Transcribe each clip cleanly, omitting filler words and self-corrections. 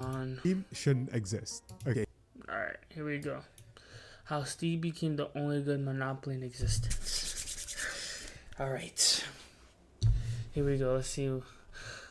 On. Steam shouldn't exist. Okay. Alright, here we go. How Steve became the only good monopoly in existence. Alright, here we go. Let's see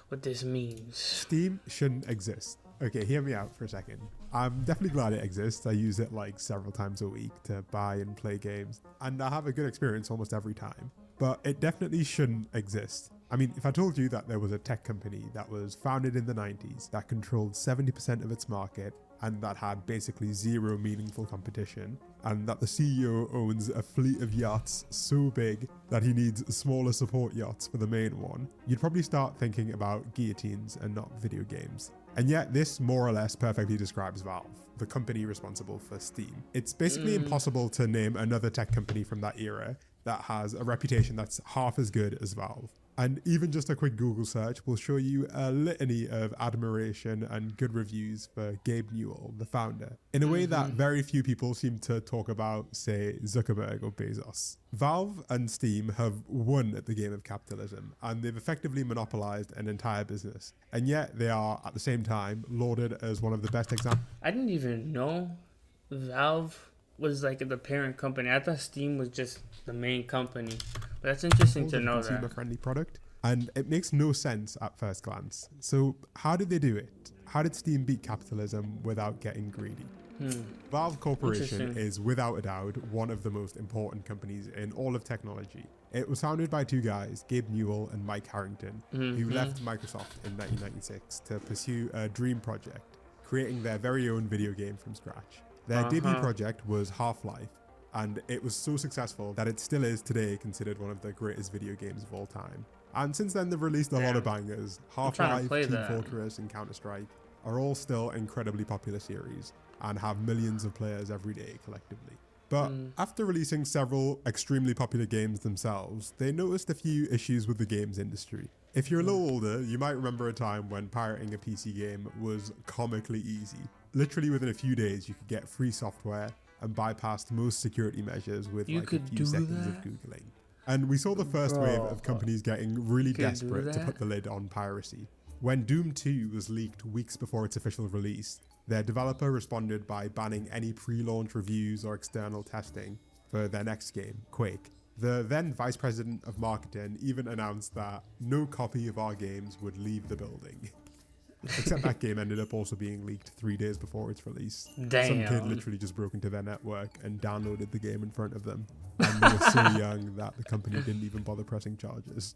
what this means. Steam shouldn't exist. Okay, hear me out for a second. I'm definitely glad it exists. I use it like several times a week to buy and play games, and I have a good experience almost every time. But it definitely shouldn't exist. I mean, if I told you that there was a tech company that was founded in the 90s that controlled 70% of its market and that had basically zero meaningful competition, and that the CEO owns a fleet of yachts so big that he needs smaller support yachts for the main one, you'd probably start thinking about guillotines and not video games. And yet this more or less perfectly describes Valve, the company responsible for Steam. It's basically impossible to name another tech company from that era that has a reputation that's half as good as Valve. And even just a quick Google search will show you a litany of admiration and good reviews for Gabe Newell, the founder, in a way that very few people seem to talk about, say, Zuckerberg or Bezos. Valve and Steam have won at the game of capitalism, and they've effectively monopolized an entire business. And yet they are, at the same time, lauded as one of the best examples. I didn't even know Valve was like the parent company. I thought Steam was just the main company. But that's interesting to know that. Consumer-friendly product, and it makes no sense at first glance. So how did they do it? How did Steam beat capitalism without getting greedy? Valve Corporation is without a doubt one of the most important companies in all of technology. It was founded by two guys, Gabe Newell and Mike Harrington, who left Microsoft in 1996 to pursue a dream project, creating their very own video game from scratch. Their debut project was Half-Life, and it was so successful that it still is today considered one of the greatest video games of all time. And since then they've released a lot of bangers. Half-Life, Team Fortress and Counter-Strike are all still incredibly popular series and have millions of players every day collectively. But after releasing several extremely popular games themselves, they noticed a few issues with the games industry. If you're a little older, you might remember a time when pirating a PC game was comically easy. Literally within a few days you could get free software and bypassed most security measures with like a few seconds of Googling. And we saw the first wave of companies getting really desperate to put the lid on piracy. When Doom 2 was leaked weeks before its official release, their developer responded by banning any pre-launch reviews or external testing for their next game, Quake. The then vice president of marketing even announced that no copy of our games would leave the building. Except that game ended up also being leaked 3 days before its release. Damn. Some kid literally just broke into their network and downloaded the game in front of them. And they were so young that the company didn't even bother pressing charges.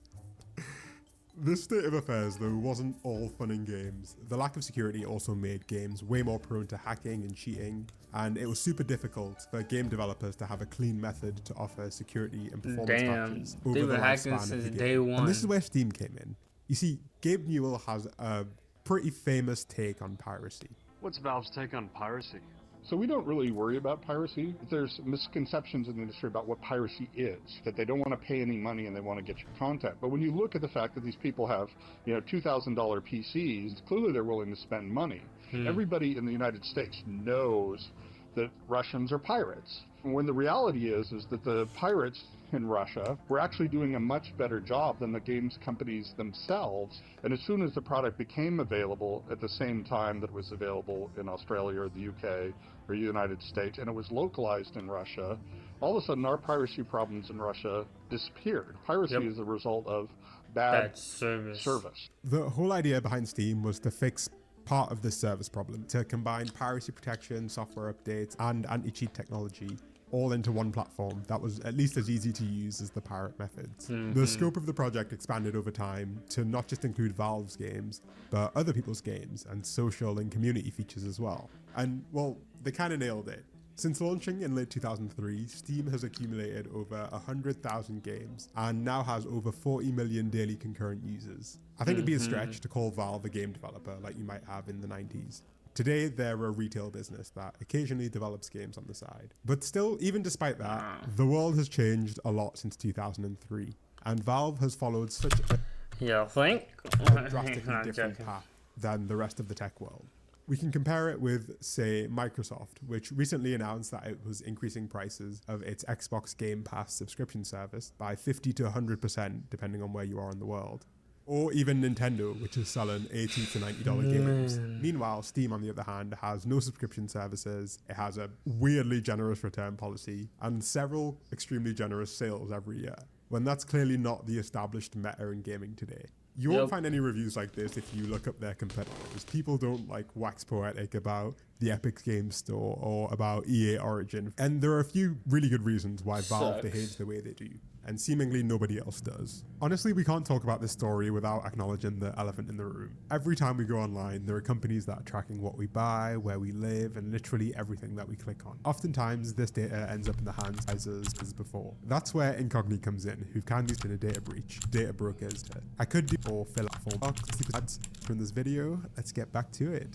This state of affairs, though, wasn't all fun and games. The lack of security also made games way more prone to hacking and cheating, and it was super difficult for game developers to have a clean method to offer security and performance patches over the lifespan of the game. And this is where Steam came in. You see, Gabe Newell has a pretty famous take on piracy. What's Valve's take on piracy? So we don't really worry about piracy. There's misconceptions in the industry about what piracy is, that they don't want to pay any money and they want to get your content. But when you look at the fact that these people have, $2,000 PCs, clearly they're willing to spend money. Everybody in the United States knows that Russians are pirates. When the reality is that the pirates in Russia were actually doing a much better job than the games companies themselves. And as soon as the product became available at the same time that it was available in Australia or the UK or the United States, and it was localized in Russia, all of a sudden our piracy problems in Russia disappeared. Piracy is a result of bad service. The whole idea behind Steam was to fix part of this service problem, to combine piracy protection, software updates, and anti-cheat technology all into one platform that was at least as easy to use as the pirate methods. The scope of the project expanded over time to not just include Valve's games, but other people's games and social and community features as well. And well, they kind of nailed it. Since launching in late 2003, Steam has accumulated over 100,000 games and now has over 40 million daily concurrent users. I think it'd be a stretch to call Valve a game developer like you might have in the 90s. Today, they're a retail business that occasionally develops games on the side. But still, even despite that, the world has changed a lot since 2003, and Valve has followed such a drastically different path than the rest of the tech world. We can compare it with, say, Microsoft, which recently announced that it was increasing prices of its Xbox Game Pass subscription service by 50 to 100%, depending on where you are in the world. Or even Nintendo, which is selling $80 to $90 games. Meanwhile, Steam, on the other hand, has no subscription services. It has a weirdly generous return policy and several extremely generous sales every year, when that's clearly not the established meta in gaming today. You won't find any reviews like this if you look up their competitors. People don't like wax poetic about the Epic Games Store or about EA Origin. And there are a few really good reasons why Valve behaves the way they do, and seemingly nobody else does. Honestly, we can't talk about this story without acknowledging the elephant in the room. Every time we go online, there are companies that are tracking what we buy, where we live, and literally everything that we click on. Oftentimes, this data ends up in the hands of as before. That's where Incogni comes in, who've kindly been a data breach, data brokers. I could do or fill out form ads from this video. Let's get back to it.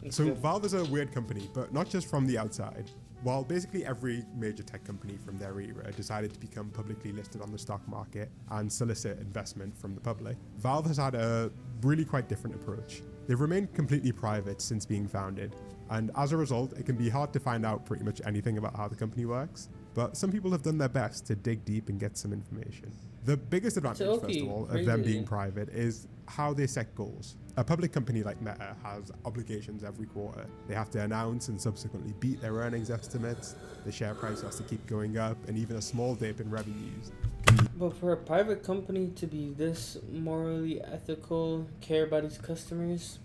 So Valve is a weird company, but not just from the outside. While basically every major tech company from their era decided to become publicly listed on the stock market and solicit investment from the public, Valve has had a really quite different approach. They've remained completely private since being founded, and as a result, it can be hard to find out pretty much anything about how the company works, but some people have done their best to dig deep and get some information. The biggest advantage, first of all, of them being private is how they set goals. A public company like Meta has obligations every quarter. They have to announce and subsequently beat their earnings estimates. The share price has to keep going up, and even a small dip in revenues can be... But for a private company to be this morally ethical, care about its customers,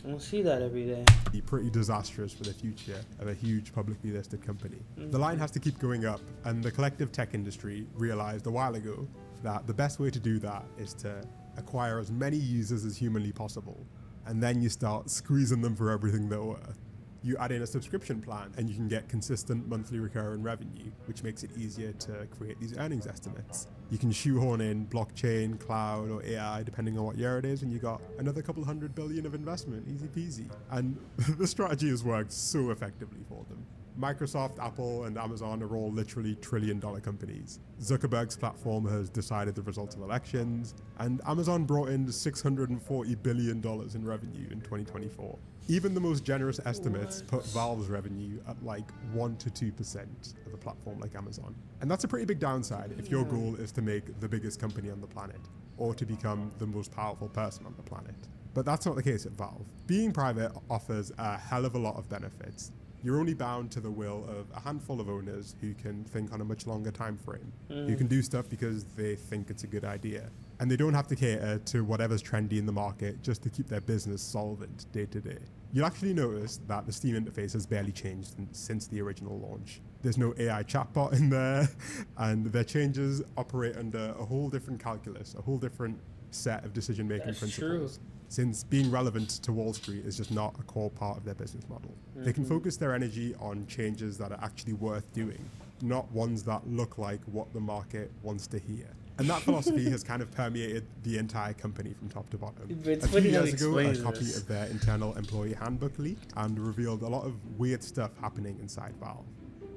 I don't see that every day. Be pretty disastrous for the future of a huge publicly listed company. The line has to keep going up, and the collective tech industry realized a while ago that the best way to do that is to acquire as many users as humanly possible, and then you start squeezing them for everything they're worth. You add in a subscription plan and you can get consistent monthly recurring revenue, which makes it easier to create these earnings estimates. You can shoehorn in blockchain, cloud, or AI, depending on what year it is, and you got another couple $100 billion of investment, easy peasy. And the strategy has worked so effectively for them. Microsoft, Apple, and Amazon are all literally trillion-dollar companies. Zuckerberg's platform has decided the results of elections, and Amazon brought in $640 billion in revenue in 2024. Even the most generous estimates put Valve's revenue at like 1 to 2% of a platform like Amazon. And that's a pretty big downside if your goal is to make the biggest company on the planet, or to become the most powerful person on the planet. But that's not the case at Valve. Being private offers a hell of a lot of benefits. You're only bound to the will of a handful of owners who can think on a much longer time frame, who can do stuff because they think it's a good idea. And they don't have to cater to whatever's trendy in the market just to keep their business solvent day to day. You'll actually notice that the Steam interface has barely changed since the original launch. There's no AI chatbot in there, and their changes operate under a whole different calculus, a whole different set of decision-making principles. Since being relevant to Wall Street is just not a core part of their business model. They can focus their energy on changes that are actually worth doing, not ones that look like what the market wants to hear. And that philosophy has kind of permeated the entire company from top to bottom. It's a few years ago, a copy of their internal employee handbook leaked and revealed a lot of weird stuff happening inside Valve.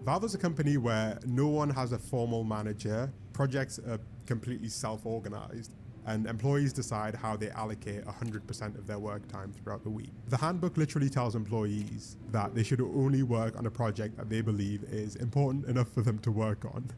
Valve is a company where no one has a formal manager, projects are completely self-organized, and employees decide how they allocate 100% of their work time throughout the week. The handbook literally tells employees that they should only work on a project that they believe is important enough for them to work on.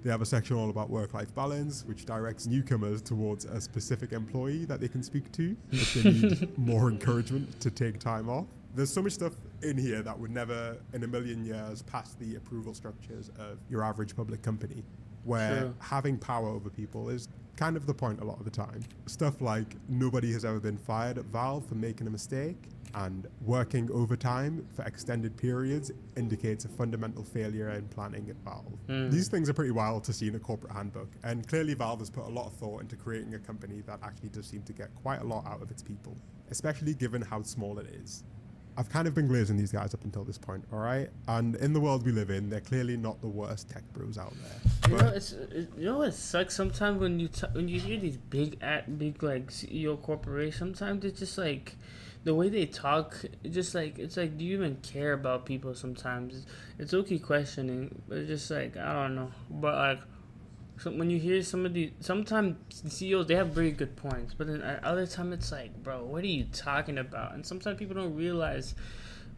They have a section all about work-life balance, which directs newcomers towards a specific employee that they can speak to if they need more encouragement to take time off. There's so much stuff in here that would never in a million years pass the approval structures of your average public company, where having power over people is kind of the point a lot of the time. Stuff like nobody has ever been fired at Valve for making a mistake, and working overtime for extended periods indicates a fundamental failure in planning at Valve. These things are pretty wild to see in a corporate handbook, and clearly Valve has put a lot of thought into creating a company that actually does seem to get quite a lot out of its people, especially given how small it is. I've kind of been glazing these guys up until this point, all right? And in the world we live in, they're clearly not the worst tech bros out there. You know what sucks sometimes when you hear these big like CEO corporations. Sometimes it's just like the way they talk. It's like do you even care about people? Sometimes it's okay questioning, but it's just like I don't know. But like so when you hear sometimes the CEOs, they have very good points, but then at other time it's like, bro, what are you talking about? And sometimes people don't realize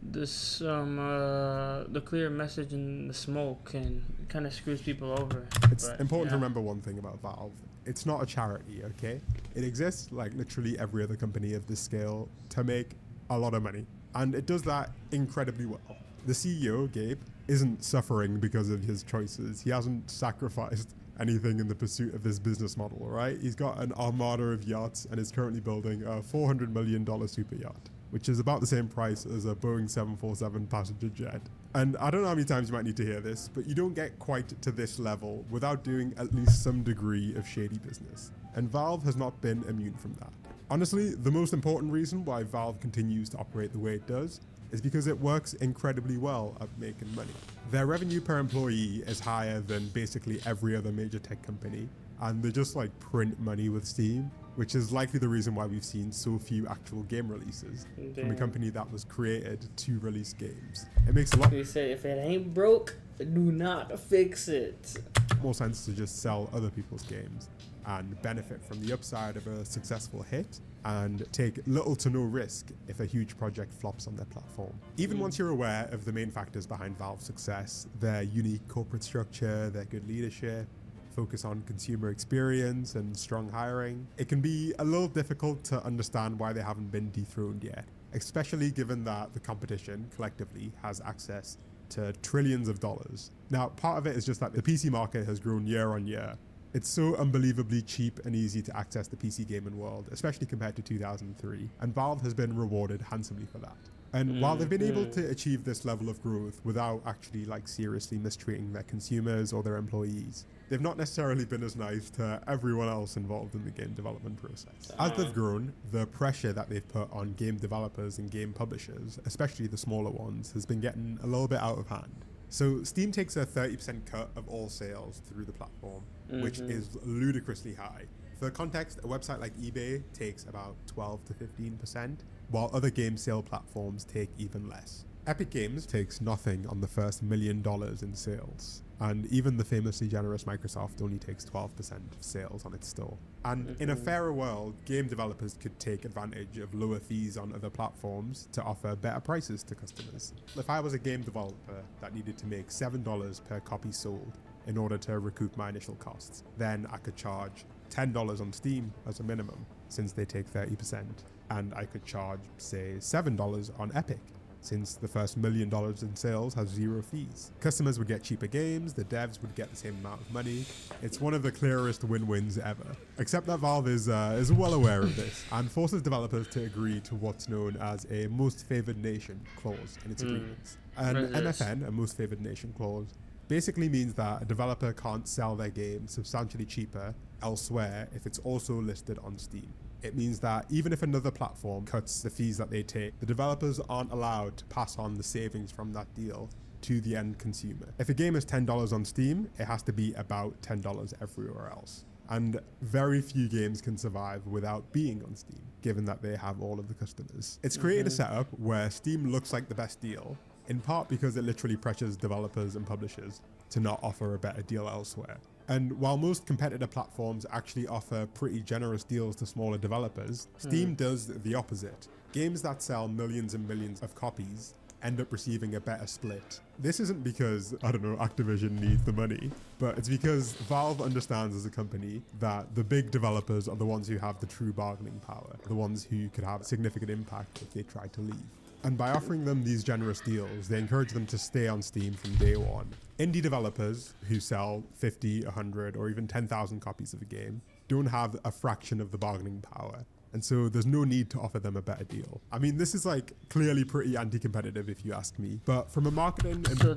this the clear message in the smoke, and it kind of screws people over. It's important to remember one thing about Valve. it's not a charity, okay? It exists like literally every other company of this scale to make a lot of money. And it does that incredibly well. The CEO, Gabe, isn't suffering because of his choices. He hasn't sacrificed anything in the pursuit of this business model, right? He's got an armada of yachts and is currently building a $400 million super yacht, which is about the same price as a Boeing 747 passenger jet. And I don't know how many times you might need to hear this, but you don't get quite to this level without doing at least some degree of shady business. And Valve has not been immune from that. Honestly, the most important reason why Valve continues to operate the way it does is because it works incredibly well at making money. Their revenue per employee is higher than basically every other major tech company, and they just like print money with Steam, which is likely the reason why we've seen so few actual game releases from a company that was created to release games. It makes a lot. They say if it ain't broke, do not fix it. More sense to just sell other people's games and benefit from the upside of a successful hit and take little to no risk if a huge project flops on their platform. Even once you're aware of the main factors behind Valve's success, their unique corporate structure, their good leadership, focus on consumer experience and strong hiring, it can be a little difficult to understand why they haven't been dethroned yet, especially given that the competition collectively has access to trillions of dollars. Now, part of it is just that the PC market has grown year on year. It's so unbelievably cheap and easy to access the PC gaming world, especially compared to 2003, and Valve has been rewarded handsomely for that. And while they've been able to achieve this level of growth without actually like seriously mistreating their consumers or their employees, they've not necessarily been as nice to everyone else involved in the game development process. As they've grown, the pressure that they've put on game developers and game publishers, especially the smaller ones, has been getting a little bit out of hand. So Steam takes a 30% cut of all sales through the platform, which is ludicrously high. For context, a website like eBay takes about 12 to 15%, while other game sale platforms take even less. Epic Games takes nothing on the first $1 million in sales, and even the famously generous Microsoft only takes 12% of sales on its store. And in a fairer world, game developers could take advantage of lower fees on other platforms to offer better prices to customers. If I was a game developer that needed to make $7 per copy sold in order to recoup my initial costs, then I could charge $10 on Steam as a minimum, since they take 30%, and I could charge, say, $7 on Epic, since the first $1 million in sales has zero fees. Customers would get cheaper games, the devs would get the same amount of money. It's one of the clearest win-wins ever. Except that Valve is well aware of this and forces developers to agree to what's known as a most favored nation clause in its agreements. An MFN, a most favored nation clause, basically means that a developer can't sell their game substantially cheaper elsewhere if it's also listed on Steam. It means that even if another platform cuts the fees that they take, the developers aren't allowed to pass on the savings from that deal to the end consumer. If a game is $10 on Steam, it has to be about $10 everywhere else. And very few games can survive without being on Steam, given that they have all of the customers. It's created a setup where Steam looks like the best deal, in part because it literally pressures developers and publishers to not offer a better deal elsewhere. And while most competitor platforms actually offer pretty generous deals to smaller developers, Steam does the opposite. Games that sell millions and millions of copies end up receiving a better split. This isn't because, I don't know, Activision needs the money, but it's because Valve understands as a company that the big developers are the ones who have the true bargaining power, the ones who could have significant impact if they tried to leave. And by offering them these generous deals, they encourage them to stay on Steam from day one. Indie developers who sell 50, 100, or even 10,000 copies of a game don't have a fraction of the bargaining power. And so there's no need to offer them a better deal. I mean, this is like clearly pretty anti-competitive if you ask me, but from a marketing and... So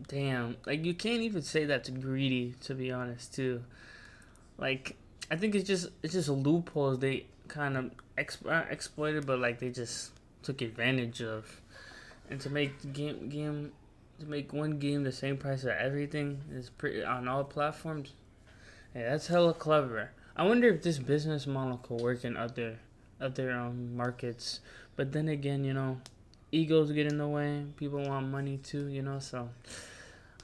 damn, like you can't even say that's greedy, to be honest, too. Like, I think it's just loopholes they kind of exploited, but like they just took advantage of. And to make one game the same price of everything is pretty on all platforms. Yeah, that's hella clever. I wonder if this business model could work in other markets. But then again, you know, egos get in the way. People want money too, you know. So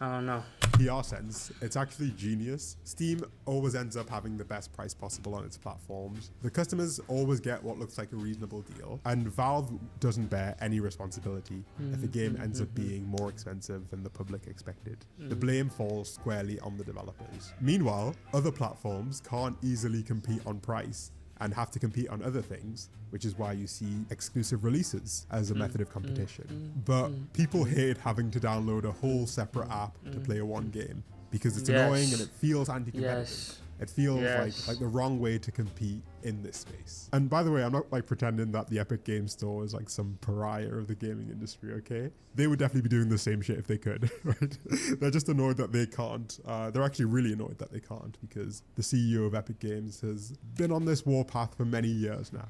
I don't know. PR sense, it's actually genius. Steam always ends up having the best price possible on its platforms. The customers always get what looks like a reasonable deal, and Valve doesn't bear any responsibility if a game ends up being more expensive than the public expected. The blame falls squarely on the developers. Meanwhile, other platforms can't easily compete on price and have to compete on other things, which is why you see exclusive releases as a method of competition. But people hate having to download a whole separate app to play one game because it's annoying and it feels anti-competitive. It feels like the wrong way to compete in this space. And by the way, I'm not like pretending that the Epic Games Store is like some pariah of the gaming industry, okay? They would definitely be doing the same shit if they could, right? They're just annoyed that they can't. They're actually really annoyed that they can't because the CEO of Epic Games has been on this warpath for many years now.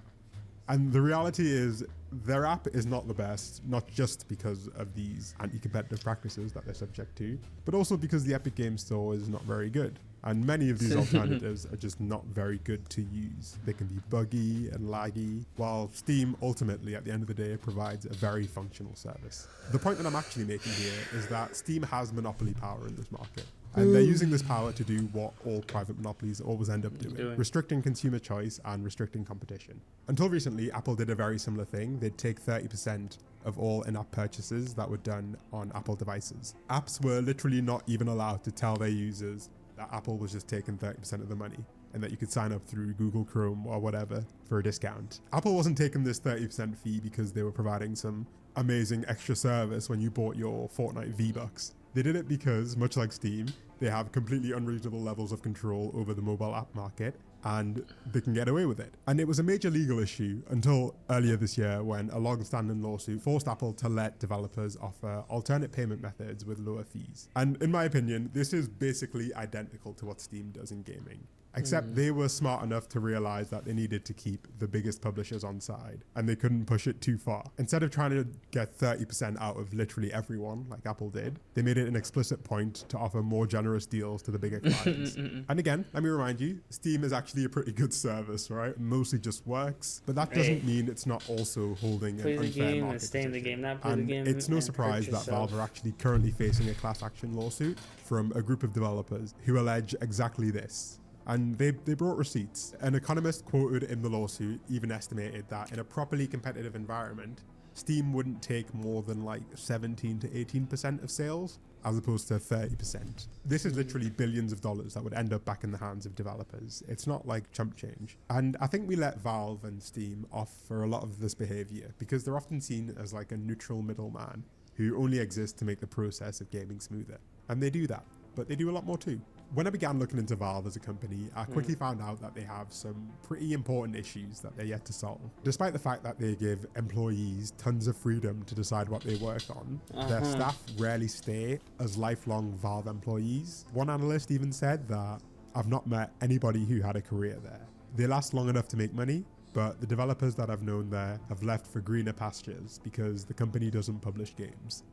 And the reality is their app is not the best, not just because of these anti-competitive practices that they're subject to, but also because the Epic Games Store is not very good. And many of these alternatives are just not very good to use. They can be buggy and laggy, while Steam ultimately, at the end of the day, provides a very functional service. The point that I'm actually making here is that Steam has monopoly power in this market. And they're using this power to do what all private monopolies always end up doing, restricting consumer choice and restricting competition. Until recently, Apple did a very similar thing. They'd take 30% of all in-app purchases that were done on Apple devices. Apps were literally not even allowed to tell their users that Apple was just taking 30% of the money and that you could sign up through Google Chrome or whatever for a discount. Apple wasn't taking this 30% fee because they were providing some amazing extra service when you bought your Fortnite V-Bucks. They did it because, much like Steam, they have completely unreasonable levels of control over the mobile app market and they can get away with it. And it was a major legal issue until earlier this year when a long-standing lawsuit forced Apple to let developers offer alternate payment methods with lower fees. And in my opinion, this is basically identical to what Steam does in gaming. Except they were smart enough to realize that they needed to keep the biggest publishers on side and they couldn't push it too far. Instead of trying to get 30% out of literally everyone like Apple did, they made it an explicit point to offer more generous deals to the bigger clients. And again, let me remind you, Steam is actually a pretty good service, right? It mostly just works, but that doesn't mean it's not also holding an unfair market position. And it's no surprise that Valve are actually currently facing a class action lawsuit from a group of developers who allege exactly this. And they brought receipts. An economist quoted in the lawsuit even estimated that in a properly competitive environment, Steam wouldn't take more than like 17 to 18% of sales, as opposed to 30%. This is literally billions of dollars that would end up back in the hands of developers. It's not like chump change. And I think we let Valve and Steam off for a lot of this behavior because they're often seen as like a neutral middleman who only exists to make the process of gaming smoother. And they do that, but they do a lot more too. When I began looking into Valve as a company, I quickly found out that they have some pretty important issues that they're yet to solve. Despite the fact that they give employees tons of freedom to decide what they work on, their staff rarely stay as lifelong Valve employees. One analyst even said that I've not met anybody who had a career there. They last long enough to make money, but the developers that I've known there have left for greener pastures because the company doesn't publish games.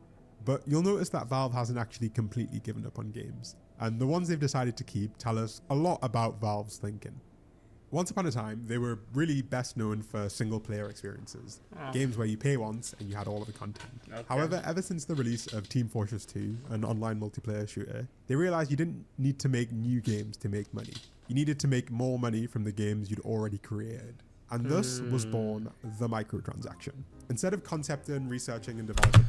But you'll notice that Valve hasn't actually completely given up on games. And the ones they've decided to keep tell us a lot about Valve's thinking. Once upon a time, they were really best known for single-player experiences. Games where you pay once and you had all of the content. However, ever since the release of Team Fortress 2, an online multiplayer shooter, they realized you didn't need to make new games to make money. You needed to make more money from the games you'd already created. And thus was born the microtransaction. Instead of concepting, researching, and developing,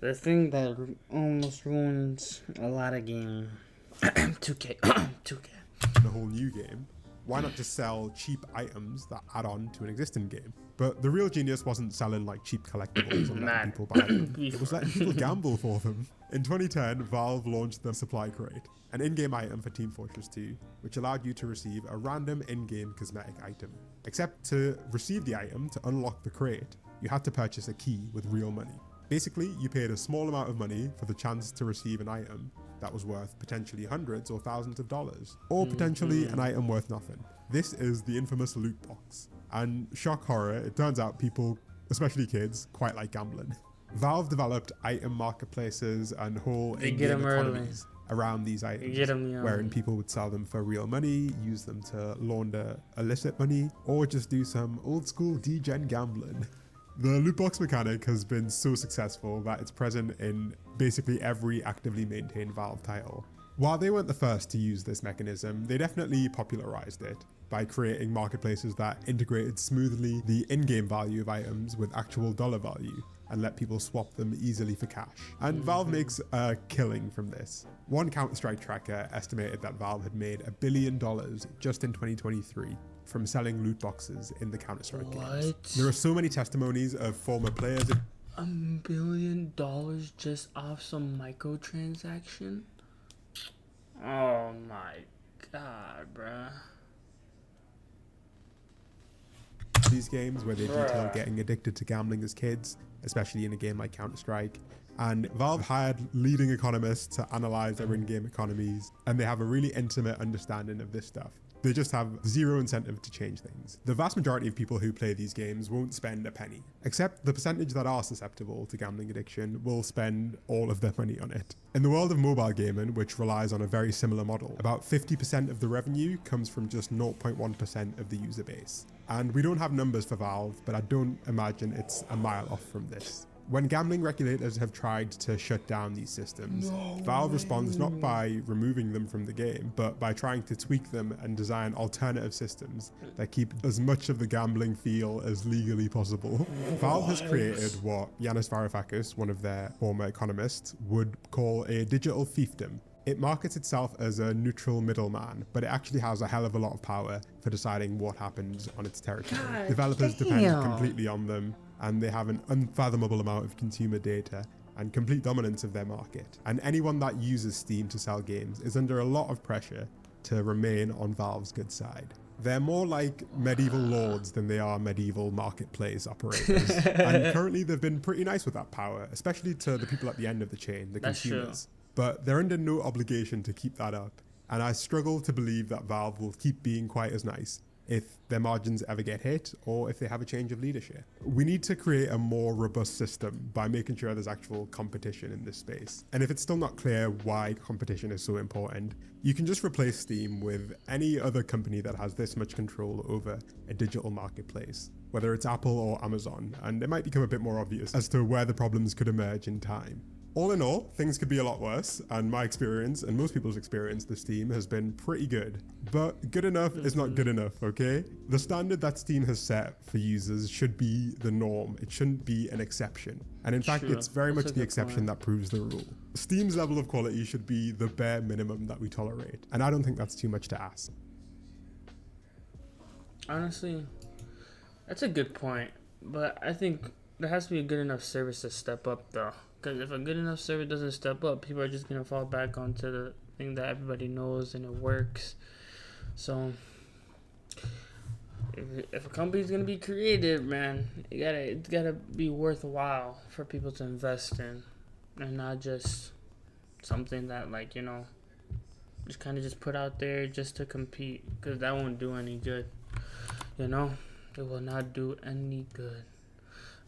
the thing that almost ruins a lot of games. 2K. The whole new game. Why not just sell cheap items that add on to an existing game? But the real genius wasn't selling like cheap collectibles and letting people buy them. It was letting people gamble for them. In 2010, Valve launched the Supply Crate, an in-game item for Team Fortress 2, which allowed you to receive a random in-game cosmetic item. Except to receive the item, to unlock the crate, you had to purchase a key with real money. Basically, you paid a small amount of money for the chance to receive an item that was worth potentially hundreds or thousands of dollars, or potentially an item worth nothing. This is the infamous loot box. And shock horror, it turns out people, especially kids, quite like gambling. Valve developed item marketplaces and whole in-game economies around these items, wherein people would sell them for real money, use them to launder illicit money, or just do some old school degen gambling. The loot box mechanic has been so successful that it's present in basically every actively maintained Valve title. While they weren't the first to use this mechanism, they definitely popularized it by creating marketplaces that integrated smoothly the in-game value of items with actual dollar value and let people swap them easily for cash. And Valve makes a killing from this. One Counter-Strike tracker estimated that Valve had made $1 billion just in 2023 from selling loot boxes in the Counter-Strike games. There are so many testimonies of former players. $1 billion just off some microtransaction? Oh my god, bruh. These games where they detail getting addicted to gambling as kids, especially in a game like Counter-Strike. And Valve hired leading economists to analyze their in-game economies, and they have a really intimate understanding of this stuff. They just have zero incentive to change things. The vast majority of people who play these games won't spend a penny, except the percentage that are susceptible to gambling addiction will spend all of their money on it. In the world of mobile gaming, which relies on a very similar model, about 50% of the revenue comes from just 0.1% of the user base. And we don't have numbers for Valve, but I don't imagine it's a mile off from this. When gambling regulators have tried to shut down these systems, Valve responds not by removing them from the game, but by trying to tweak them and design alternative systems that keep as much of the gambling feel as legally possible. Valve has created what Yanis Varoufakis, one of their former economists, would call a digital fiefdom. It markets itself as a neutral middleman, but it actually has a hell of a lot of power for deciding what happens on its territory. Developers depend completely on them, and they have an unfathomable amount of consumer data and complete dominance of their market. And anyone that uses Steam to sell games is under a lot of pressure to remain on Valve's good side. They're more like medieval lords than they are medieval marketplace operators. And currently they've been pretty nice with that power, especially to the people at the end of the chain, the consumers. But they're under no obligation to keep that up. And I struggle to believe that Valve will keep being quite as nice if their margins ever get hit or if they have a change of leadership. We need to create a more robust system by making sure there's actual competition in this space. And if it's still not clear why competition is so important, you can just replace Steam with any other company that has this much control over a digital marketplace, whether it's Apple or Amazon, and it might become a bit more obvious as to where the problems could emerge in time. All in all, things could be a lot worse, and my experience, and most people's experience with Steam, has been pretty good. But good enough is not good enough, okay? The standard that Steam has set for users should be the norm. It shouldn't be an exception. And in fact, it's very much the exception that proves the rule. Steam's level of quality should be the bare minimum that we tolerate, and I don't think that's too much to ask. Honestly, that's a good point, but I think there has to be a good enough service to step up, though. Because if a good enough service doesn't step up, people are just going to fall back onto the thing that everybody knows and it works. So, if a company's going to be creative, man, it's gotta be worthwhile for people to invest in. And not just something that, like, you know, just kind of just put out there just to compete. Because that won't do any good. You know? It will not do any good.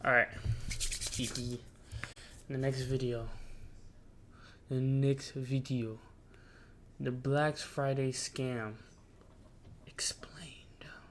Alright. The next video, the Black Friday scam explained.